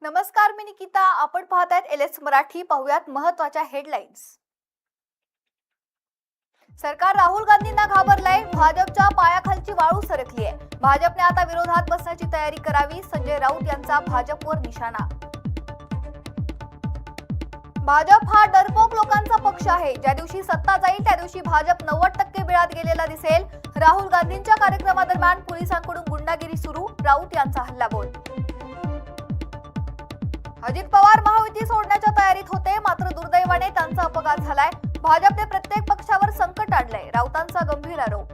नमस्कार, मी निकिता. आपण पाहतायत एलएस मराठी. पाहुयात महत्त्वाच्या हेडलाईन्स. सरकार राहुल गांधींना घाबरलंय. भाजपच्या पायाखालची वाळू सरकली आहे. भाजपने आता विरोधात बसण्याची तयारी करावी. संजय राऊत यांचा भाजपवर निशाणा. भाजप हा डरपोक लोकांचा पक्ष आहे. ज्या दिवशी सत्ता जाईल त्या दिवशी भाजप 90% बिळात गेलेला दिसेल. राहुल गांधींच्या कार्यक्रमादरम्यान पोलिसांकडून गुंडागिरी सुरू. राऊत यांचा हल्लाबोल. अजित पवार महायुती सोडण्याच्या तयारीत होते, मात्र दुर्दैवाने त्यांचा अपघात झालाय. भाजपने प्रत्येक पक्षावर संकट आणलंय. राऊतांचा गंभीर आरोप.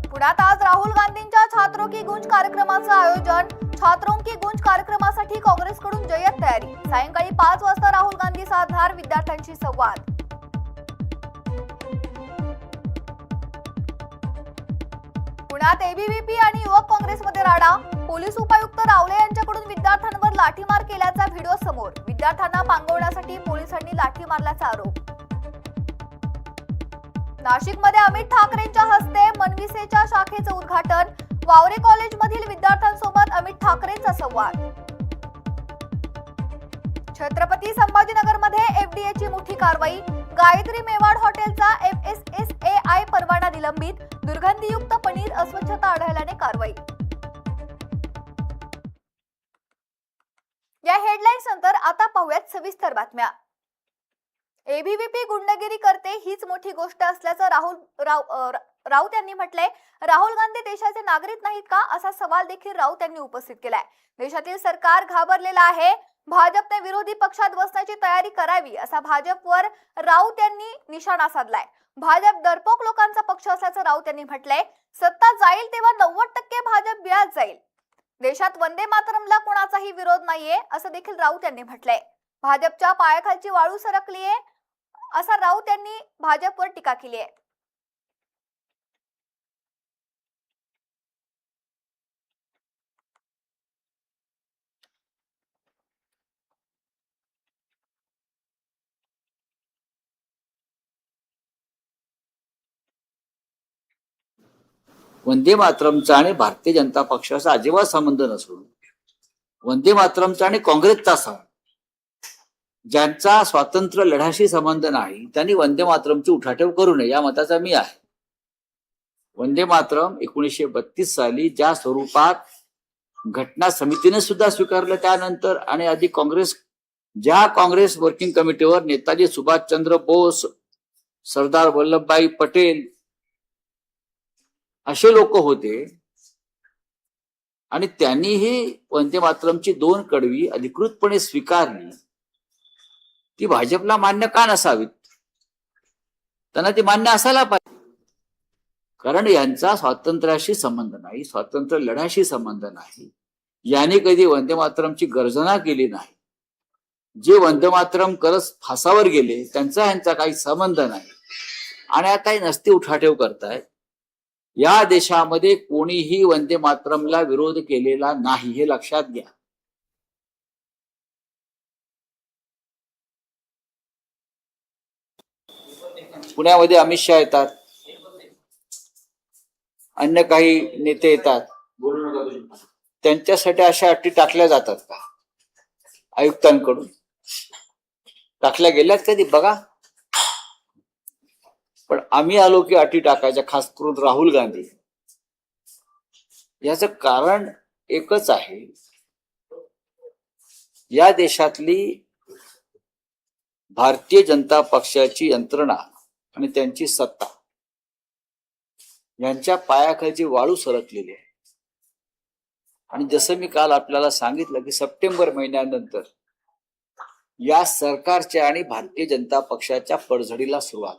पुण्यात आज राहुल गांधींच्या छात्रों की गूंज कार्यक्रमाचं आयोजन. छात्रों की गूंज कार्यक्रमासाठी काँग्रेसकडून जय्यत तयारी. सायंकाळी 5 वाजता राहुल गांधी साधणार विद्यार्थ्यांशी संवाद. पुण्यात एबीव्हीपी आणि युवक काँग्रेसमध्ये राडा. पोलीस उपायुक्त रावले यांच्याकडून विद्यार्थ्यांवर लाठीमार केल्याचा व्हिडिओ समोर. विद्यार्थ्यांना पांगवण्यासाठी पोलिसांनी लाठी मारल्याचा आरोप. नाशिकमध्ये अमित ठाकरेंच्या हस्ते मनविसेच्या शाखेचं उद्घाटन. वावरे कॉलेजमधील विद्यार्थ्यांसोबत अमित ठाकरेंचा संवाद. छत्रपती संभाजीनगरमध्ये एफडीएची मोठी कारवाई. गायत्री मेवाड हॉटेलचा FSSAI परवाना निलंबित. दुर्गंधीयुक्त पनीर, अस्वच्छता आढळल्याने कारवाई. या हेडलाईन्स नंतर आता पाहूयात सविस्तर बातम्या. एबीव्हीपी गुंडगिरी करते हीच मोठी गोष्ट असल्याचं राऊत यांनी म्हटलंय. राहुल गांधी देशाचे नागरिक नाहीत का, असा सवाल देखील राऊत यांनी उपस्थित केलाय. देशातील सरकार घाबरलेलं आहे. भाजपने विरोधी पक्षात बसण्याची तयारी करावी, असा भाजपवर राऊत यांनी निशाणा साधलाय. भाजप डरपोक लोकांचा पक्ष असल्याचं राऊत यांनी म्हटलंय. सत्ता जाईल तेव्हा 90% भाजप बिळात जाईल. देशात वंदे मातरमला कोणाचाही विरोध नाहीये, असं देखील राऊत यांनी म्हटलंय. भाजपच्या पायाखालची वाळू सरकलीये, असा राऊत यांनी भाजपवर टीका केली आहे. वंदे मातरमचा आणि भारतीय जनता पक्षाचा अजिबात संबंध नसून वंदे मातरमचा आणि काँग्रेसचा संबंध. ज्यांचा स्वातंत्र्य लढ्याशी संबंध नाही त्यांनी वंदे मातरमची उठाठेव करू नये या मताचा मी आहे. वंदे मातरम 1932 साली ज्या स्वरूपात घटना समितीने सुद्धा स्वीकारलं, त्यानंतर आणि आधी काँग्रेस वर्किंग कमिटीवर नेताजी सुभाषचंद्र बोस, सरदार वल्लभभाई पटेल असे लोक होते आणि त्यांनीही वंदे मातरमची 2 कडवी अधिकृतपणे स्वीकारली. ती भाजपला मान्य का नसावीत? त्यांना ती मान्य असायला पाहिजे, कारण यांचा स्वातंत्र्याशी संबंध नाही, स्वातंत्र्य लढ्याशी संबंध नाही. यांनी कधी वंदे मातरमची गर्जना केली नाही. जे वंदे मातरम करत फासावर गेले त्यांचा यांचा काही संबंध नाही आणि आता हे नसती उठाठेव करतायत. या देशामध्ये कोणीही वंदे मातरमला विरोध केलेला नाही, हे लक्षात घ्या. पुण्यामध्ये अमित शहा येतात, अन्य काही नेते येतात, त्यांच्यासाठी अशा अटी टाकल्या जातात का? आयुक्तांकडून टाकल्या गेल्यात कधी बघा. पण आम्ही आलो की अटी टाकायच्या, खास करून राहुल गांधी. याचं कारण एकच आहे, या देशातली भारतीय जनता पक्षाची यंत्रणा आणि त्यांची सत्ता यांच्या पायाखालची वाळू सरकलेली आहे. आणि जसं मी काल आपल्याला सांगितलं की सप्टेंबर महिन्यानंतर या सरकारच्या आणि भारतीय जनता पक्षाच्या पडझडीला सुरुवात.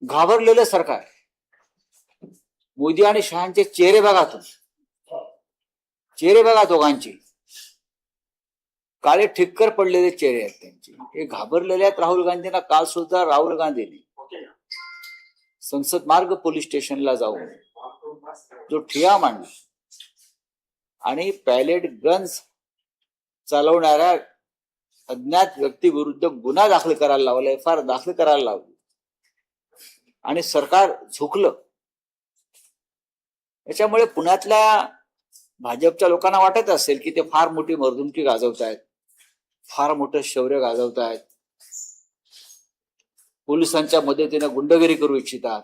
घाबरलेलं सरकार. मोदी आणि शहांचे चेहरे बघा तुम्ही, चेहरे बघा दोघांची, काळे ठिक्कर पडलेले चेहरे आहेत त्यांचे. हे घाबरलेले आहेत राहुल गांधींना. काल सुद्धा राहुल गांधींनी संसद मार्ग पोलीस स्टेशनला जाऊन जो ठिय्या मांडला आणि पॅलेट गन्स चालवणाऱ्या अज्ञात व्यक्तीविरुद्ध गुन्हा दाखल करायला लावला, FIR दाखल करायला लावली आणि सरकार झुकलं. याच्यामुळे पुण्यातल्या भाजपच्या लोकांना वाटत असेल की ते फार मोठी मर्दुमकी गाजवतायत, फार मोठं शौर्य गाजवतायत, पोलिसांच्या मदतीने गुंडगिरी करू इच्छितात.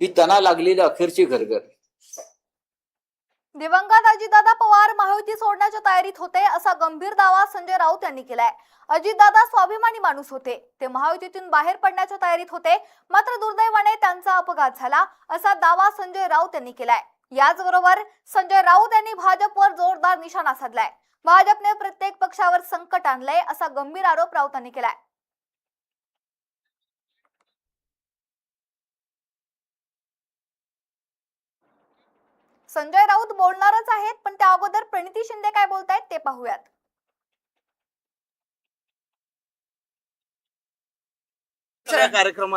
ही त्यांना लागलेली अखेरची घरघर. दिवंगत अजितदादा पवार महायुती सोडण्याच्या तयारीत होते असा गंभीर दावा संजय राऊत यांनी केलाय. अजितदादा स्वाभिमानी माणूस होते, ते महायुतीतून बाहेर पडण्याच्या तयारीत होते, मात्र दुर्दैवाने त्यांचा अपघात झाला असा दावा संजय राऊत यांनी केलाय. याचबरोबर संजय राऊत यांनी भाजपवर जोरदार निशाणा साधलाय. भाजपने प्रत्येक पक्षावर संकट आणलंय असा गंभीर आरोप राऊतांनी केलाय. संजय राऊत बोलणारच आहेत, पण त्या अगोदर प्रणिती शिंदे काय बोलतायत ते पाहूयात.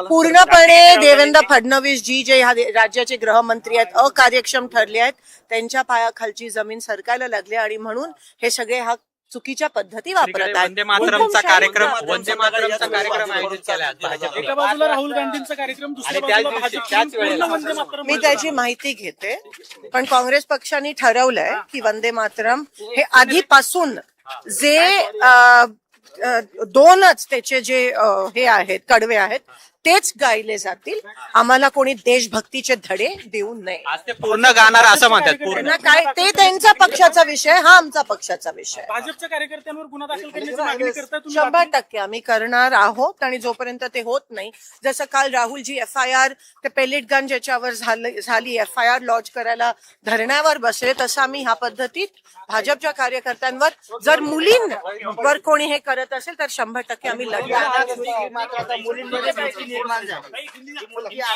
पूर्णपणे देवेंद्र फडणवीस जी जे ह्या राज्याचे गृहमंत्री आहेत अकार्यक्षम ठरले आहेत, त्यांच्या पायाखालची जमीन सरकायला लागली आणि म्हणून हे सगळे हा चुकीच्या पद्धती वापरत आहेत. वंदे मातरमचा कार्यक्रम आयोजित केला. एका बाजूला राहुल गांधींचा कार्यक्रम, दुसऱ्या बाजूला त्याच वेळेला वंदे मातरम. मी त्याची माहिती घेते, पण काँग्रेस पक्षाने ठरवलंय की वंदे मातरम हे आधीपासून जे दोनच त्याचे जे हे आहेत कडवे आहेत तेच गायले जातील. आम्हाला कोणी देशभक्तीचे धडे देऊ नये. आज ते पूर्ण गाणार असं म्हणतात. पूर्ण काय ते त्यांचा पक्षाचा विषय, हा आमचा पक्षाचा विषय. भाजपच्या कार्यकर्त्यांवर गुन्हा दाखल करण्याची मागणी करताय तुम्ही? 100% आम्ही करणार आहोत आणि जोपर्यंत ते होत नाही, जसं काल राहुलजी FIR ते पेलेट गन ज्याच्यावर झाली FIR लॉन्च करायला धरण्यावर बसले, तसं आम्ही ह्या पद्धतीत भाजपच्या कार्यकर्त्यांवर, जर मुलींवर कोणी हे करत असेल तर 100% आम्ही लढणार.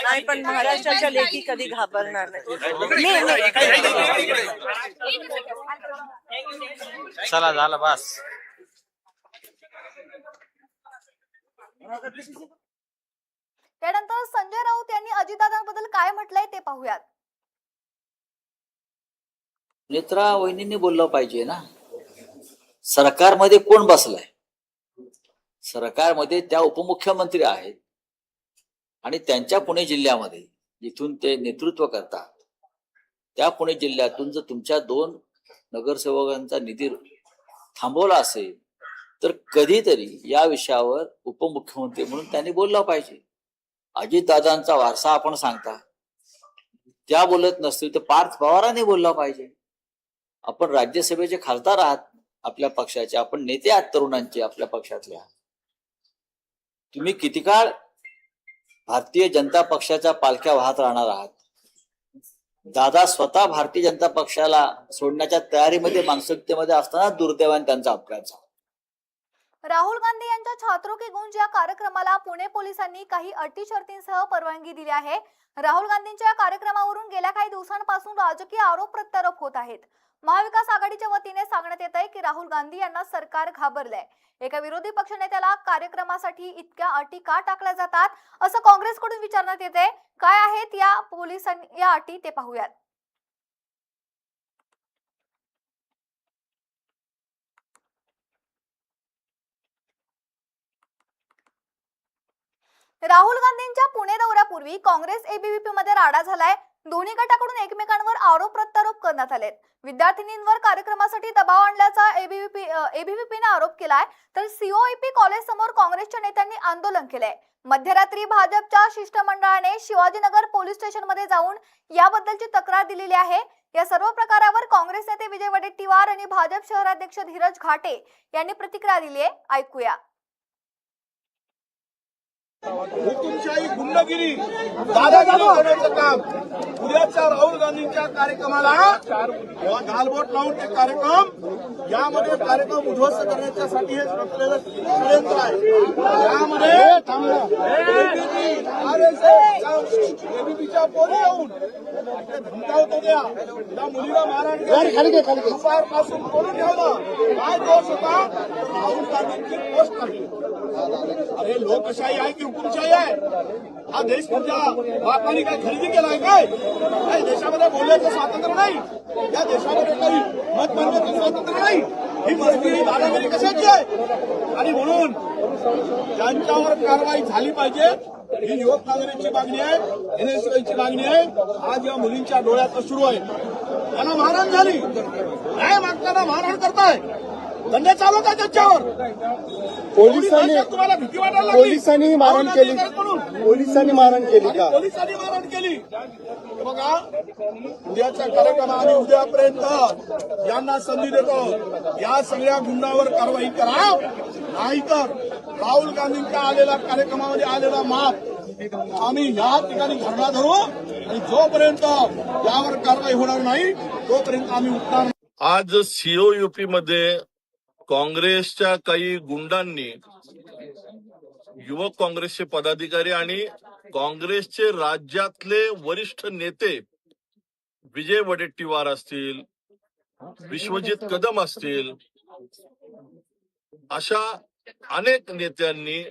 नाही, पण महाराष्ट्राच्या लेखी कधी घाबरणार नाही. चला झालं बस. त्यानंतर संजय राऊत यांनी अजितदादांबद्दल काय म्हटलंय ते पाहूयात. नेत्रा वहिनींनी बोललं पाहिजे ना. सरकारमध्ये कोण बसलाय? सरकारमध्ये त्या उपमुख्यमंत्री आहेत आणि त्यांच्या पुणे जिल्ह्यामध्ये जिथून ते नेतृत्व करतात, त्या पुणे जिल्ह्यातून जर तुमच्या 2 नगरसेवकांचा निधी थांबवला असेल तर कधीतरी या विषयावर उपमुख्यमंत्री म्हणून त्यांनी बोललं पाहिजे. अजितदादांचा वारसा आपण सांगता, त्या बोलत नसतील तर पार्थ पवारांनी बोललं पाहिजे. आपण राज्यसभेचे खासदार आहात आपल्या पक्षाचे, आपण नेते आहात तरुणांचे आपल्या पक्षातल्या. तुम्ही किती काळ भारतीय जनता पक्षाच्या पालख्या वाहत राहणार आहात? दादा स्वतः भारतीय जनता पक्षाला सोडण्याच्या तयारीमध्ये, मानसिकतेमध्ये असताना दुर्दैवाने त्यांचा अपघात झाला. राहुल गांधी यांच्या छात्रों की गूंज या कार्यक्रमाला पुणे पोलिसांनी काही अटी शर्तींसह परवानगी दिली आहे. राहुल गांधींच्या या कार्यक्रमावरून गेल्या काही दिवसांपासून राजकीय आरोप प्रत्यारोप होत आहेत. महाविकास आघाडीच्या वतीने सांगण्यात येत आहे की राहुल गांधी यांना सरकार घाबरलंय. एका विरोधी पक्षनेत्याला कार्यक्रमासाठी इतक्या अटी का टाकल्या जातात असं काँग्रेसकडून विचारण्यात येते. काय आहेत या पोलिसांनी या अटी ते पाहूयात. राहुल गांधींच्या पुणे दौऱ्यापूर्वी काँग्रेस ABVP मध्ये राडा झालाय. दोन्ही गटाकडून एकमेकांवर आरोप प्रत्यारोप करण्यात आलेत. विद्यार्थिनींवर कार्यक्रमासाठी दबाव आणल्याचा ABVPने आरोप केलाय, तर COEP कॉलेज समोर काँग्रेसच्या नेत्यांनी आंदोलन केलंय. मध्यरात्री भाजपच्या शिष्टमंडळाने शिवाजीनगर पोलीस स्टेशन मध्ये जाऊन याबद्दलची तक्रार दिलेली आहे. या सर्व प्रकारावर काँग्रेस नेते विजय वडेट्टीवार आणि भाजप शहराध्यक्ष धीरज घाटे यांनी प्रतिक्रिया दिली आहे. ऐकूया. हुकुमशाही गुंडगिरी दादागिरीचं काम उद्याच्या राहुल गांधींच्या कार्यक्रमाला गालबोट लावून ते कार्यक्रम यामध्ये कार्यक्रम उद्ध्वस्त करण्यासाठी हे रचलेलं षडयंत्र आहे. यामध्ये ABVPच्या पोरी येऊन धमकावत होत्या. त्या मुलीला मारहाण दुपारपासून करून ठेवलं. काय दोष होता? राहुल गांधींची पोस्ट टाकली. अरे लोकशाही आहे की हुकुमशाही आहे? हा देश तुमच्या बापाने काय खरेदी केलाय काय? देशामध्ये बोलायचं स्वातंत्र्य नाही, या देशामध्ये काही मत मांडण्याचं स्वातंत्र्य नाही. ही मस्ती दादागिरी कशाची आहे? आणि म्हणून ज्यांच्यावर कारवाई झाली पाहिजे ही युवक काँग्रेसची मागणी आहे, NSUIची मागणी आहे. आज या मुलींच्या डोळ्यात सुरू आहे. त्यांना मारहाण झाली, न्याय मागताना मारहाण करताय, दंडे चालवत आहे त्यांच्यावर. पोलिसांनी तुम्हाला भीती वाटायला लागली? पोलिसांनी मारहाण केली. पोलिसांनी मारहाण केली का? पोलिसांनी मारहाण केली. हे बघा, उद्याचा कार्यक्रम आणि उद्यापर्यंत यांना संधी देतो, या सगळ्या गुंडावर कारवाई करा. नाहीतर राहुल गांधींच्या आलेला कार्यक्रमामध्ये आलेला माप आम्ही या ठिकाणी धरणा धरू आणि जोपर्यंत यावर कारवाई होणार नाही तोपर्यंत आम्ही उठणार नाही. आज COUP मध्ये काँग्रेसच्या काही गुंडांनी युवक काँग्रेसचे पदाधिकारी आणि काँग्रेसचे राज्यातले वरिष्ठ नेते विजय वडेट्टीवार असतील, विश्वजित कदम असतील, अशा अनेक नेत्यांनी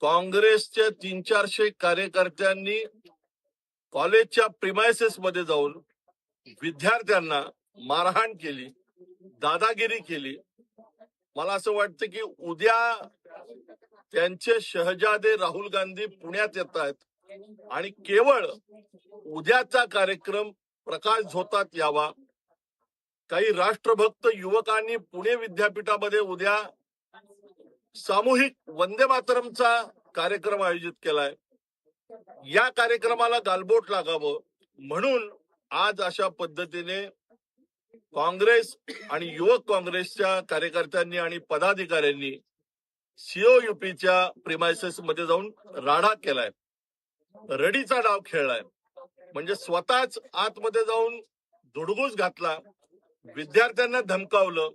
काँग्रेसच्या 300-400 कार्यकर्त्यांनी कॉलेजच्या प्रिमायसेस मध्ये जाऊन विद्यार्थ्यांना मारहाण केली, दादागिरी केली. मला असं वाटतं की उद्या त्यांचे शहजादे राहुल गांधी पुण्यात येत आहेत आणि केवळ उद्याचा कार्यक्रम प्रकाश झोतात यावा. काही राष्ट्रभक्त युवकांनी पुणे विद्यापीठामध्ये उद्या सामूहिक वंदे मातरमचा कार्यक्रम आयोजित केलाय. या कार्यक्रमाला गालबोट लागावं म्हणून आज अशा पद्धतीने काँग्रेस आणि युवक काँग्रेसच्या कार्यकर्त्यांनी आणि पदाधिकाऱ्यांनी COUPच्या प्रिमायसेस मध्ये जाऊन राडा केलाय, रडीचा डाव खेळलाय. म्हणजे स्वतःच आतमध्ये जाऊन धुडगूस घातला, विद्यार्थ्यांना धमकावलं,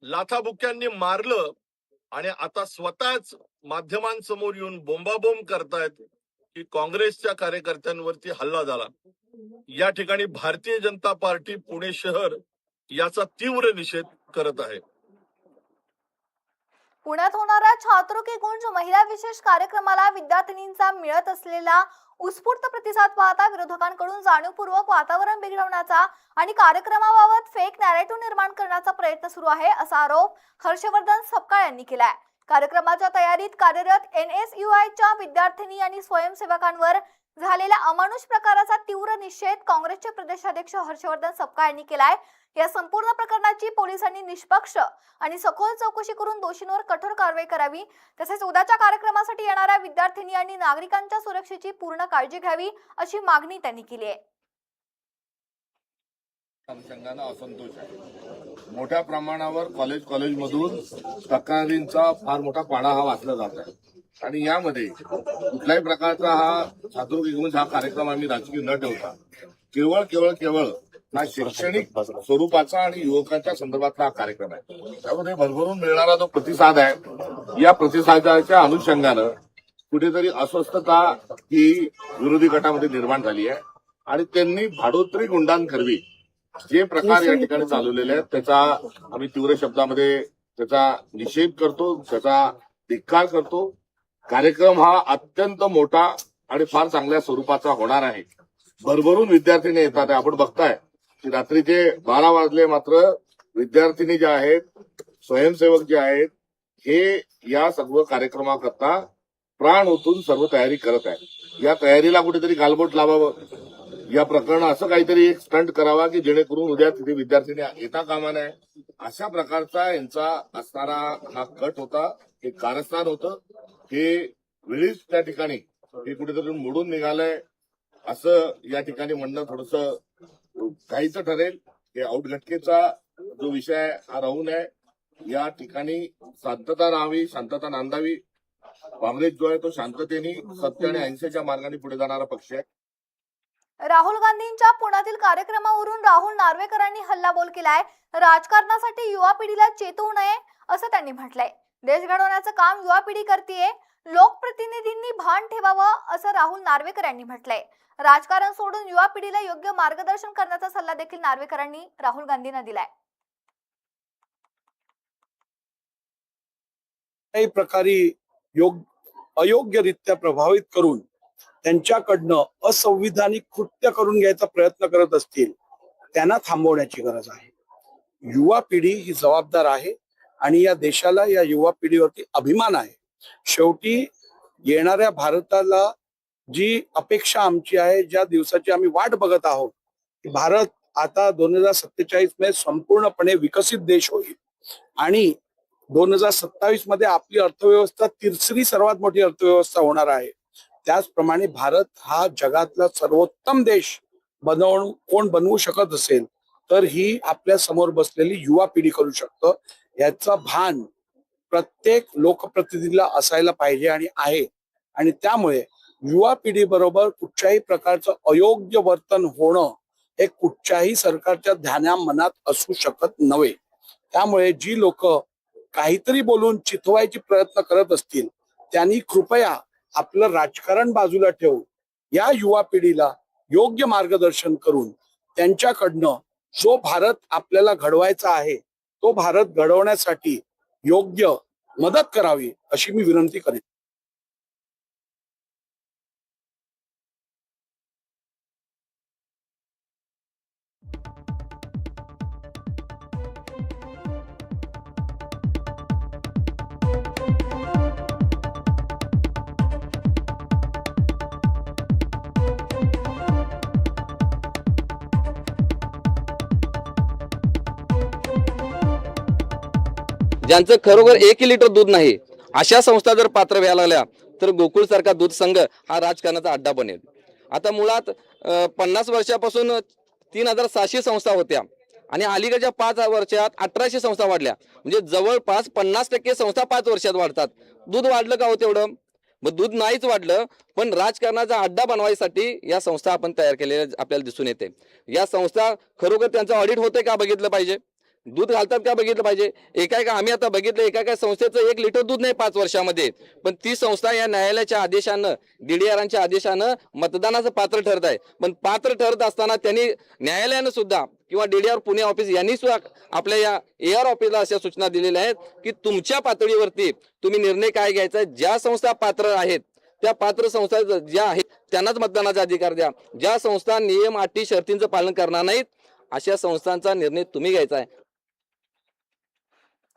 लाथाबुक्यांनी मारलं आणि आता स्वतःच माध्यमांसमोर येऊन बोंबाबोंब करतायत की काँग्रेसच्या कार्यकर्त्यांवरती हल्ला झाला. या ठिकाणी भारतीय जनता पार्टी पुणे शहर याचा तीव्र निषेध करत आहे. पुण्यात होणाऱ्या छात्रों की गुंज महिला विशेष कार्यक्रमाला विद्यार्थिनींचा मिळत असलेला उत्स्फूर्त प्रतिसाद पाहता विरोधकांकडून जाणीवपूर्वक वातावरण बिघडवण्याचा आणि कार्यक्रमाबाबत फेक नॅरेटिव्ह निर्माण करण्याचा प्रयत्न सुरू आहे, असा आरोप हर्षवर्धन सपकाळ यांनी केलाय. कार्यक्रमाच्या तयारीत कार्यरत NSUIच्या विद्यार्थिनी आणि स्वयंसेवकांवर झालेल्या अमानुष प्रकाराचा तीव्र निषेध काँग्रेसचे प्रदेशाध्यक्ष हर्षवर्धन सपकाळ यांनी केलाय. या संपूर्ण प्रकरणाची पोलिसांनी निष्पक्ष आणि सखोल चौकशी करून दोषींवर कठोर कारवाई करावी. तसेच उद्याच्या कार्यक्रमासाठी येणाऱ्या विद्यार्थिनी आणि नागरिकांच्या सुरक्षेची पूर्ण काळजी घ्यावी, अशी मागणी त्यांनी केली आहे. अनुषंगानं असंतोष आहे. मोठ्या प्रमाणावर कॉलेजमधून तक्रारींचा फार मोठा पाडा हा वाचला जात आहे आणि यामध्ये कुठल्याही प्रकारचा हा छात्र घेऊन हा कार्यक्रम आम्ही राजकीय न ठेवता केवळ हा शैक्षणिक स्वरूपाचा आणि युवकांच्या संदर्भातला हा कार्यक्रम आहे. त्यामध्ये भरभरून मिळणारा जो प्रतिसाद आहे, या प्रतिसादाच्या अनुषंगानं कुठेतरी अस्वस्थता ही विरोधी गटामध्ये निर्माण झाली आहे आणि त्यांनी भाडोत्री गुंडांकरवी जे प्रकार या ठिकाणी चालवलेले आहेत त्याचा आम्ही तीव्र शब्दामध्ये त्याचा निषेध करतो, त्याचा धिक्कार करतो. कार्यक्रम हा अत्यंत मोठा आणि फार चांगल्या स्वरूपाचा होणार आहे. भरभरून विद्यार्थी येतात. आपण बघताय की रात्रीचे 12 वाजले मात्र विद्यार्थिनी ज्या आहेत, स्वयंसेवक जे आहेत, हे या सर्व कार्यक्रमाकरता प्राण ओतून सर्व तयारी करत आहेत. या तयारीला कुठेतरी गालबोट लावावं, या प्रकरणात असं काहीतरी एक स्टंट करावा की जेणेकरून उद्या तिथे विद्यार्थिनी येता कामा नये. अशा प्रकारचा यांचा असणारा हा कट होता, हे कारस्थान होतं. हे वेळीच त्या ठिकाणी हे कुठेतरी मोडून निघालंय असं या ठिकाणी म्हणणं थोडंसं काहीच ठरेल. हे औटघटकेचा जो विषय हा राहू नये, या ठिकाणी शांतता राहावी, शांतता नांदावी. काँग्रेस जो आहे तो शांततेने, सत्य आणि अहिंसेच्या मार्गाने पुढे जाणारा पक्ष आहे. राहुल गांधींच्या पुण्यातील कार्यक्रमावरून राहुल नार्वेकरांनी हल्लाबोल केलाय. राजकारणासाठी युवा पिढीला चेतवू नये, असं त्यांनी म्हटलंय. देश घडवण्याचं काम युवा पिढी करतेय, लोकप्रतिनिधींनी भान ठेवावं, असं राहुल नार्वेकर यांनी म्हटलंय. राजकारण सोडून युवा पिढीला योग्य मार्गदर्शन करण्याचा सल्ला देखील नार्वेकरांनी राहुल गांधींना दिलाय. काही प्रकारे अयोग्यरित्या प्रभावित करून त्यांच्याकडनं असंविधानिक कृत्य करून घ्यायचा प्रयत्न करत असतील, त्यांना थांबवण्याची गरज आहे. युवा पिढी ही जबाबदार आहे आणि या देशाला या युवा पिढीवरती अभिमान आहे. शेवटी येणाऱ्या भारताला जी अपेक्षा आमची आहे, ज्या दिवसाची आम्ही वाट बघत आहोत, की भारत आता 2047 मध्ये संपूर्णपणे विकसित देश होईल आणि 2027 मध्ये आपली अर्थव्यवस्था तिसरी सर्वात मोठी अर्थव्यवस्था होणार आहे. त्याचप्रमाणे भारत हा जगातला सर्वोत्तम देश कोण बनवू शकत असेल तर ही आपल्या समोर बसलेली युवा पिढी करू शकतं. याचं भान प्रत्येक लोकप्रतिनिधीला असायला पाहिजे आणि आहे. आणि त्यामुळे युवा पिढी बरोबर कुठच्याही प्रकारचं अयोग्य वर्तन होणं हे कुठच्याही सरकारच्या ध्यानामनात असू शकत नव्हे. त्यामुळे जी लोक काहीतरी बोलून चिथवायचे प्रयत्न करत असतील त्यांनी कृपया आपलं राजकारण बाजूला ठेवून या युवा पिढीला योग्य मार्गदर्शन करून त्यांच्याकडनं जो भारत आपल्याला घडवायचा आहे तो भारत घडवण्यासाठी योग्य मदत करावी अशी मी विनंती करेन. ज्यांचं खरोखर 1 लिटर दूध नाही अशा संस्था जर पात्र व्हायला लागल्या तर गोकुळ सारखा दूध संघ हा राजकारणाचा अड्डा बनेल. आता मुळात 50 वर्षापासून 3700 संस्था होत्या आणि अलीकडच्या 5 वर्षात 1800 संस्था वाढल्या. म्हणजे जवळपास 50% संस्था 5 वर्षात वाढतात. दूध वाढलं का हो तेवढं? मग दूध नाहीच वाढलं, पण राजकारणाचा अड्डा बनवायसाठी या संस्था आपण तयार केलेल्या आपल्याला दिसून येते. या संस्था खरोखर त्यांचं ऑडिट होते का बघितलं पाहिजे. दूध घालतात का बघितलं पाहिजे. एका आम्ही आता बघितलं एका संस्थेचं 1 लिटर दूध नाही 5 वर्षामध्ये, पण ती संस्था या न्यायालयाच्या आदेशानं DDRच्या आदेशानं मतदानाचं पात्र ठरत आहे. पण पात्र ठरत असताना त्यांनी न्यायालयानं सुद्धा किंवा DDR पुणे ऑफिस यांनी सुद्धा आपल्या या AR ऑफिसला अशा सूचना दिलेल्या आहेत की तुमच्या पातळीवरती तुम्ही निर्णय काय घ्यायचा. ज्या संस्था पात्र आहेत त्या पात्र संस्था ज्या आहेत त्यांनाच मतदानाचा अधिकार द्या. ज्या संस्था नियम अटी शर्तींचं पालन करणार नाहीत अशा संस्थांचा निर्णय तुम्ही घ्यायचा आहे.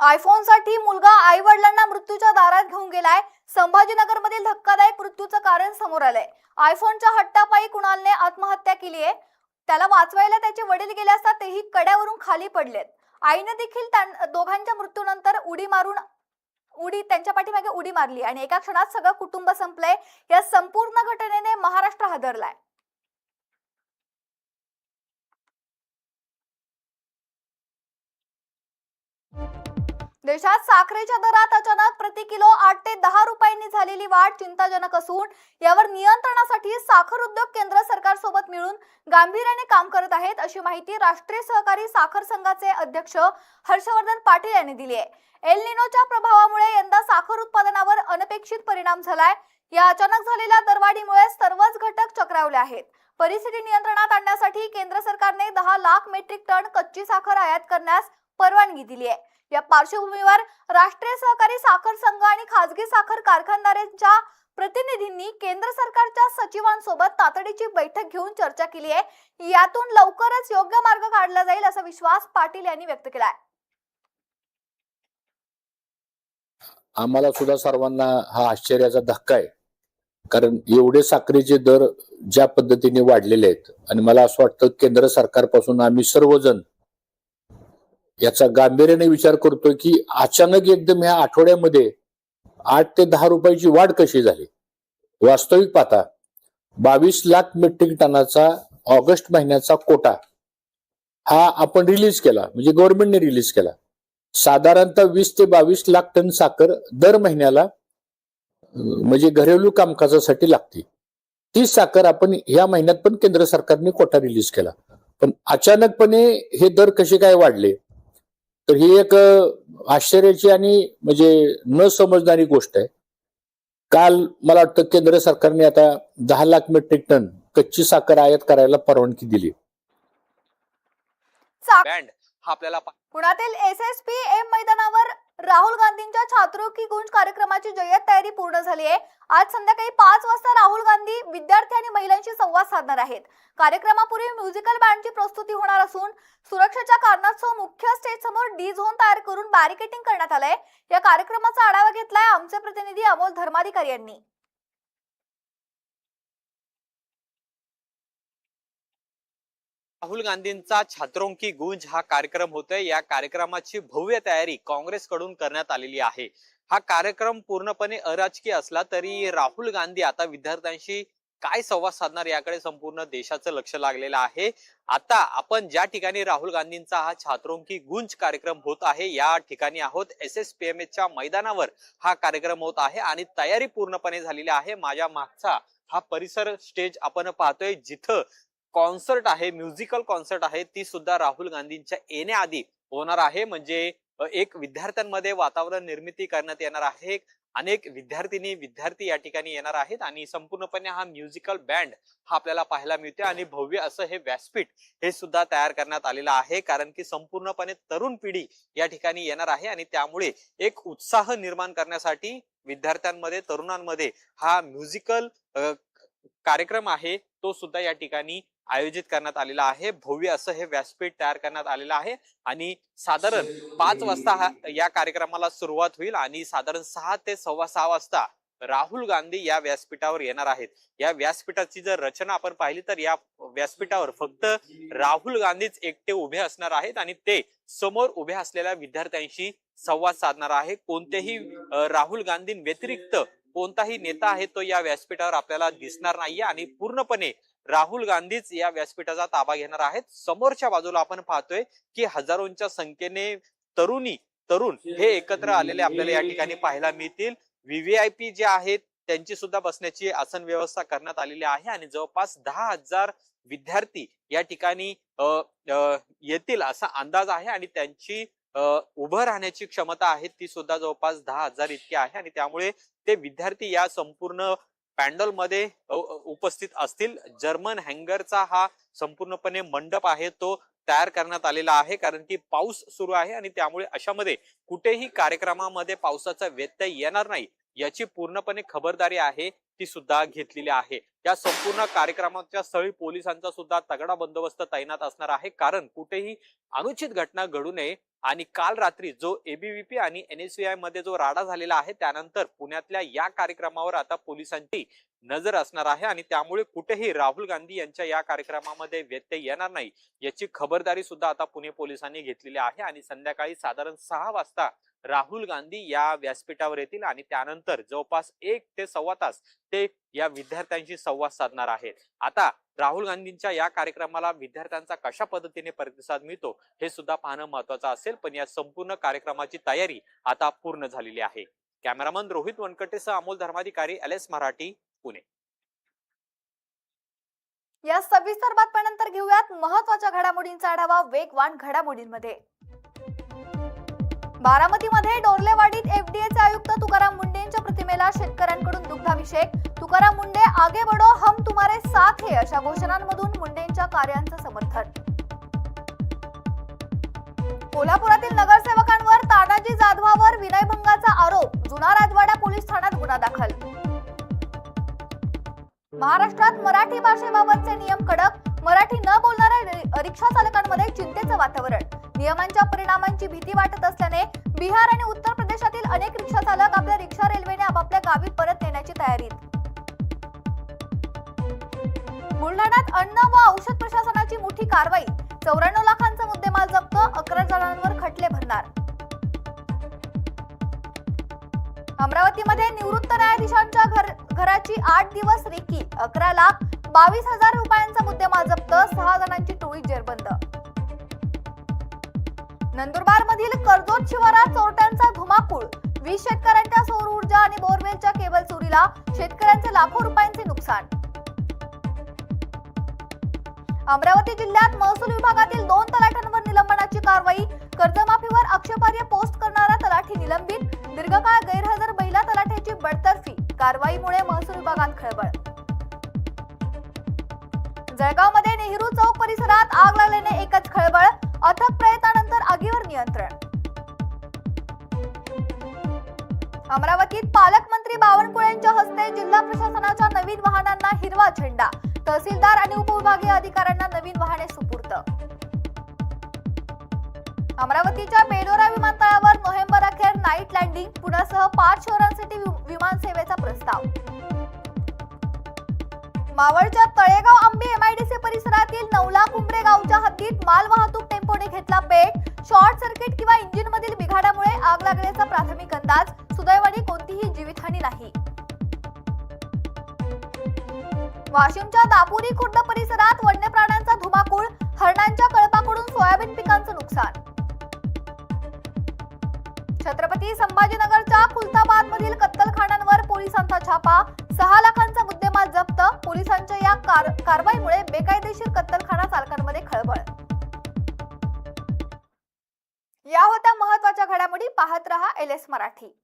आयफोनसाठी मुलगा आई वडिलांना मृत्यूच्या दारात घेऊन गेलाय. संभाजीनगरमधील धक्कादायक मृत्यूचं कारण समोर आलंय. आयफोनच्या हट्टापायी कुणालने आत्महत्या केली आहे. त्याला वाचवायला त्याचे वडील गेले असता तेही कड्यावरून खाली पडलेत. आईने देखील दोघांच्या मृत्यूनंतर त्यांच्या पाठीमागे उडी मारली आणि एका क्षणात सगळं कुटुंब संपलंय. या संपूर्ण घटनेने महाराष्ट्र हादरलाय. देशात साखरेच्या दरात अचानक प्रति किलो 8 ते 10 रुपयांनी झालेली वाढ चिंताजनक असून यावर नियंत्रणासाठी साखर उद्योग केंद्र सरकार सोबत मिळून गांभीर्याने काम करत आहेत, अशी माहिती राष्ट्रीय सहकारी साखर संघाचे अध्यक्ष हर्षवर्धन पाटील यांनी दिली आहे. एल निनोच्या प्रभावामुळे यंदा साखर उत्पादनावर अनपेक्षित परिणाम झालाय. या अचानक झालेल्या दरवाढीमुळे सर्वच घटक चक्रावले आहेत. परिस्थिती नियंत्रणात आणण्यासाठी केंद्र सरकारने 10 लाख मेट्रिक टन कच्ची साखर आयात करण्यास परवानगी दिली आहे. या पार्श्वभूमीवर राष्ट्रीय सहकारी साखर संघ आणि खासगी साखर कारखानदारांच्या प्रतिनिधींनी केंद्र सरकारच्या सचिवांसोबत तातडीची बैठक घेऊन चर्चा केली आहे. यातून लवकरच योग्य मार्ग काढला जाईल असा विश्वास पाटील यांनी व्यक्त केला आहे. आम्हाला सुद्धा सर्वांना हा आश्चर्याचा धक्का आहे, कारण एवढे साखरेचे दर ज्या पद्धतीने वाढलेले आहेत आणि मला असं वाटतं केंद्र सरकारपासून आम्ही सर्वजण याचा गांभीर्याने विचार करतोय की अचानक एकदम ह्या आठवड्यामध्ये 8 ते 10 रुपयाची वाढ कशी झाली. वास्तविक पाहता 22 लाख मेट्रिक टनाचा ऑगस्ट महिन्याचा कोटा हा आपण रिलीज केला, म्हणजे गव्हर्नमेंटने रिलीज केला. साधारणतः 20 ते 22 लाख टन साखर दर महिन्याला म्हणजे घरेलू कामकाजासाठी लागते. ती साखर आपण ह्या महिन्यात पण केंद्र सरकारने कोटा रिलीज केला. पण अचानकपणे हे दर कसे काय वाढले, तर ही एक आश्चर्याची आणि म्हणजे न समजणारी गोष्ट आहे. काल मला वाटतं केंद्र सरकारने आता 10 लाख मेट्रिक टन कच्ची साखर आयात करायला परवानगी दिली. पुण्यातील SSPM मैदानावर राहुल गांधींच्या छात्रों की गूंज कार्यक्रमाची जय्यत तयारी पूर्ण झाली आहे. आज संध्याकाळी 5 वाजता राहुल गांधी विद्यार्थी आणि महिलांशी संवाद साधणार आहेत. कार्यक्रमापूर्वी म्युझिकल बँडची प्रस्तुती होणार असून सुरक्षेच्या कारणास्तव मुख्य स्टेज समोर D झोन तयार करून बॅरिकेडिंग करण्यात आलंय. या कार्यक्रमाचा आढावा घेतलाय आमचे प्रतिनिधी अमोल धर्माधिकारी यांनी. राहुल गांधींचा छात्रों की गूंज हा कार्यक्रम होतोय. या कार्यक्रमाची भव्य तयारी काँग्रेसकडून करण्यात आलेली आहे. हा कार्यक्रम पूर्णपणे अराजकीय असला तरी राहुल गांधी आता विद्यार्थ्यांशी काय संवाद साधणार याकडे संपूर्ण देशाचं लक्ष लागलेलं आहे. आता आपण ज्या ठिकाणी राहुल गांधींचा हा छात्रों की गूंज कार्यक्रम होत आहे या ठिकाणी आहोत. SSPMH च्या मैदानावर हा कार्यक्रम होत आहे आणि तयारी पूर्णपणे झालेली आहे. माझ्या मागचा हा परिसर स्टेज आपण पाहतोय जिथं कॉन्सर्ट आहे, म्युझिकल कॉन्सर्ट आहे, ती सुद्धा राहुल गांधींच्या येण्याआधी होणार आहे. म्हणजे एक विद्यार्थ्यांमध्ये वातावरण निर्मिती करण्यात येणार आहे. अनेक विद्यार्थी या ठिकाणी येणार आहेत आणि संपूर्णपणे हा म्युझिकल बँड हा आपल्याला पाहायला मिळते आणि भव्य असं हे व्यासपीठ हे सुद्धा तयार करण्यात आलेलं आहे. कारण की संपूर्णपणे तरुण पिढी या ठिकाणी येणार आहे आणि त्यामुळे एक उत्साह निर्माण करण्यासाठी विद्यार्थ्यांमध्ये, तरुणांमध्ये हा म्युझिकल कार्यक्रम आहे तो सुद्धा या ठिकाणी आयोजित करण्यात आलेला आहे. भव्य असं हे व्यासपीठ तयार करण्यात आलेलं आहे आणि साधारण 5 वाजता या कार्यक्रमाला सुरुवात होईल आणि साधारण 6 ते 6:15 वाजता राहुल गांधी या व्यासपीठावर येणार आहेत. या व्यासपीठाची जर रचना आपण पाहिली तर या व्यासपीठावर फक्त राहुल गांधीच एकटे उभे असणार आहेत आणि ते समोर उभे असलेल्या विद्यार्थ्यांशी संवाद साधणार आहे. कोणतेही राहुल गांधी व्यतिरिक्त कोणताही नेता आहे तो या व्यासपीठावर आपल्याला दिसणार नाहीये आणि पूर्णपणे राहुल गांधीच या व्यासपीठाचा ताबा घेणार आहेत. समोरच्या बाजूला आपण पाहतोय की हजारोंच्या संख्येने तरुण हे एकत्र आलेले आपल्याला या ठिकाणी पाहायला मिळतील. VVIP जे आहेत त्यांची सुद्धा बसण्याची आसन व्यवस्था करण्यात आलेली आहे आणि जवळपास 10,000 विद्यार्थी या ठिकाणी येतील असा अंदाज आहे आणि त्यांची उभं राहण्याची क्षमता आहे ती सुद्धा जवळपास 10,000 इतकी आहे आणि त्यामुळे ते विद्यार्थी या संपूर्ण पॅन्डल मध्ये उपस्थित असतील. जर्मन हँगरचा हा संपूर्णपणे मंडप आहे तो तयार करण्यात आलेला आहे कारण की पाऊस सुरू आहे आणि त्यामुळे अशामध्ये कुठेही कार्यक्रमामध्ये पावसाचा व्यत्यय येणार नाही याची पूर्णपणे खबरदारी आहे ती सुद्धा घेतलेली आहे. या संपूर्ण कार्यक्रमाच्या स्थळी पोलिसांचा सुद्धा तगडा बंदोबस्त तैनात असणार आहे कारण कुठेही अनुचित घटना घडू नये. आणि काल रात्री जो ABVP आणि NSVI मध्ये जो राडा झालेला आहे त्यानंतर पुण्यातल्या या कार्यक्रमावर आता पोलिसांची नजर असणार आहे आणि त्यामुळे कुठेही राहुल गांधी यांच्या या कार्यक्रमामध्ये व्यत्यय येणार नाही याची खबरदारी सुद्धा आता पुणे पोलिसांनी घेतलेली आहे. आणि संध्याकाळी साधारण 6 वाजता राहुल गांधी या व्यासपीठावर येतील आणि त्यानंतर जवळपास 1 ते सव्वा तास ते या विद्यार्थ्यांशी संवाद साधणार आहेत. आता राहुल गांधींच्या या कार्यक्रमाला विद्यार्थ्यांचा कशा पद्धतीने प्रतिसाद मिळतो हे सुद्धा पाहणं महत्वाचं असेल. पण या संपूर्ण कार्यक्रमाची तयारी आता पूर्ण झालेली आहे. कॅमेरामन रोहित वनकटेसह अमोल धर्माधिकारी, LS मराठी, पुणे. या सविस्तर बातम्यानंतर घेऊयात महत्त्वाच्या घडामोडींचा आढावा वेगवान घडामोडींमध्ये. बारामतीमध्ये डोर्लेवाडीत FDAचे आयुक्त तुकाराम मुंडे यांच्या प्रतिमेला शेतकऱ्यांकडून दुग्धाभिषेक. तुकाराम मुंडे आगे बढो, हम तुम्हारे साथ है अशा घोषणांमधून मुंडेंच्या कार्यांचं समर्थन. कोल्हापुरातील नगरसेवकांवर तानाजी जाधवावर विनयभंगाचा आरोप. जुना राजवाडा पोलीस ठाण्यात गुन्हा दाखल. महाराष्ट्रात मराठी भाषेबाबतचे नियम कडक. मराठी न बोलणाऱ्या रिक्षा चालकांमध्ये चिंतेचं वातावरण. नियमांच्या परिणामांची भीती वाटत असल्याने बिहार आणि उत्तर प्रदेशातील अनेक रिक्षा चालक आपल्या रिक्षा रेल्वेने आपापल्या गावी परत नेण्याची तयारीत. बुलढाण्यात अन्न व औषध प्रशासनाची मोठी कारवाई. 94 लाखांचा मुद्देमाल जप्त. 11 जणांवर खटले भरणार. अमरावतीमध्ये निवृत्त न्यायाधीशांच्या घराची 8 दिवस रेकी. 11,22,000 रुपयांचा मुद्देमाल जप्त. 6 जणांची टोळी जेरबंद. नंदुरबार मधील कर्जोत शिवारात चोरट्यांचा धुमाकूळ. 20 शेतकऱ्यांच्या सौर ऊर्जा आणि बोरवेलच्या केबल चोरीला. शेतकऱ्यांचे लाखो रुपयांचे नुकसान. अमरावती जिल्ह्यात महसूल विभागातील 2 तलाठ्यांवर निलंबनाची कारवाई. कर्जमाफीवर आक्षेपार्ह पोस्ट करणारा तलाठी निलंबित. दीर्घकाळ गैरहजर महिला तलाठ्याची बडतर्फी. कारवाईमुळे महसूल विभागात खळबळ. जळगावमध्ये नेहरू चौक परिसरात आग लागल्याने एकच खळबळ. अथक प्रयत्नानंतर आगीवर नियंत्रण. अमरावतीत पालकमंत्री बावनकुळे यांच्या हस्ते जिल्हा प्रशासनाच्या नवीन वाहनांना हिरवा झेंडा. तहसीलदार आणि उपविभागीय अधिकाऱ्यांना नवीन वाहने सुपूर्द. अमरावतीच्या बेलोरा विमानतळावर नोव्हेंबर अखेर नाईट लँडिंग. पुण्यासह 5 शहरांसाठी विमान सेवेचा प्रस्ताव. मावळच्या तळेगाव आंबे MIDC परिसरातील 9 लाख उंबरे गावच्या हद्दीत माल वाहतूक टेम्पोने घेतला पेट. शॉर्ट सर्किट किंवा इंजिन मधील बिघाडामुळे आग लागल्याचा प्राथमिक अंदाज. सुदैवाने कोणतीही जीवितहानी नाही. वाशिमच्या दापुरी खुर्द परिसरात वन्य प्राण्यांचा धुमाकूळ. हरणांच्या कळपाकडून सोयाबीन पिकांचं नुकसान. छत्रपती संभाजीनगरच्या खुलताबाद मधील कत्तलखान्यांवर पोलिसांचा छापा. 6 लाखांचा मुद्देमाल जप्त. पोलिसांच्या या कारवाईमुळे बेकायदेशीर कत्तलखाना चालकांमध्ये खळबळ. या होत्या महत्त्वाच्या घडामोडी. पाहत रहा LS मराठी.